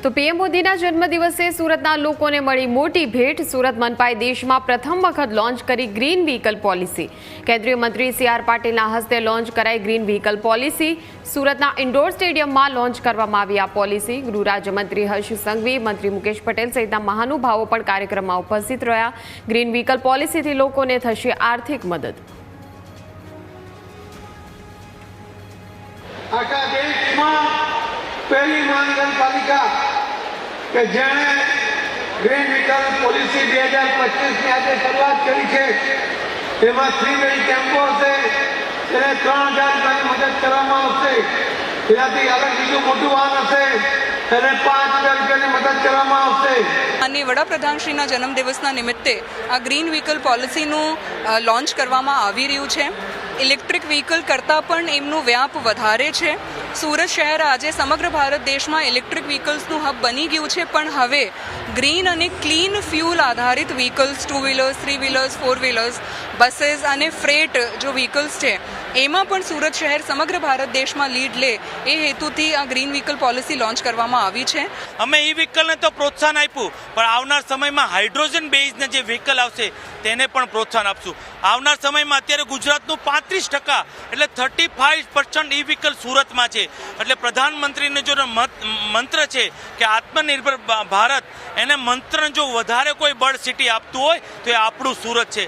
તો પીએમ મોદીના જન્મદિવસે સુરતના લોકોને મળી મોટી ભેટ। સુરત મનપાએ દેશમાં પ્રથમ વખત લોન્ચ કરી ગ્રીન વ્હીકલ પોલિસી। કેન્દ્રીય મંત્રી સી.આર. પાટીલના હસ્તે લોન્ચ કરાઈ ગ્રીન વ્હીકલ પોલિસી। સુરતના ઇન્ડોર સ્ટેડિયમમાં લોન્ચ કરવામાં આવી આ પોલિસી। ગૃહ રાજ્યમંત્રી હર્ષ સંઘવી, મંત્રી મુકેશ પટેલ સહિતના મહાનુભાવો પણ કાર્યક્રમમાં ઉપસ્થિત રહ્યા। ગ્રીન વ્હીકલ પોલિસીથી લોકોને થશે આર્થિક મદદ। આખા દેશમાં પહેલી મહાનગરપાલિકા કે જેણે ગ્રીન વ્હીકલ પોલિસી 2025ની આજે શરૂઆત કરી છે। તેમાં 3 વ્હીલ ટેમ્પો હશે, તેને 3000 રૂપિયાની મદદ કરવામાં આવશે। તેનાથી અલગ બીજું મોટું વાહન હશે, તેને 5000 રૂપિયાની મદદ કરવામાં આવશે। અને વડાપ્રધાનશ્રીના જન્મદિવસના નિમિત્તે આ ગ્રીન વ્હીકલ પોલિસીનું લોન્ચ કરવામાં આવી રહ્યું છે। ઇલેક્ટ્રિક વ્હીકલ કરતાં પણ એમનું વ્યાપ વધારે છે। સુરત શહેર આજે સમગ્ર ભારત દેશમાં ઇલેક્ટ્રિક વ્હીકલ્સનું હબ બની ગયું છે, પણ હવે ગ્રીન અને ક્લીન ફ્યુલ આધારિત વ્હીકલ્સ, 2 વ્હીલર્સ, 3 વ્હીલર્સ, 4 વ્હીલર્સ, બसेस અને ફ્રેટ જો વ્હીકલ્સ છે એમાં પણ સુરત શહેર સમગ્ર ભારત દેશમાં લીડ લે એ હેતુથી આ ગ્રીન વ્હીકલ પોલિસી લોન્ચ કરવામાં આવી છે। અમે ઈ વ્હીકલને તો પ્રોત્સાહન આપ્યું, પણ આવનાર સમયમાં હાઇડ્રોજન બેઝના જે વ્હીકલ આવશે તેને પણ પ્રોત્સાહન આપશું। આવનાર સમયમાં અત્યારે ગુજરાતનું 35% એટલે 35% ઈ વ્હીકલ સુરતમાં છે। એટલે પ્રધાનમંત્રીને જો મંત્ર છે કે આત્મનિર્ભર ભારત, એને મંત્ર જો વધારે કોઈ બળ સિટી આપતું હોય તો એ આપણું સુરત છે।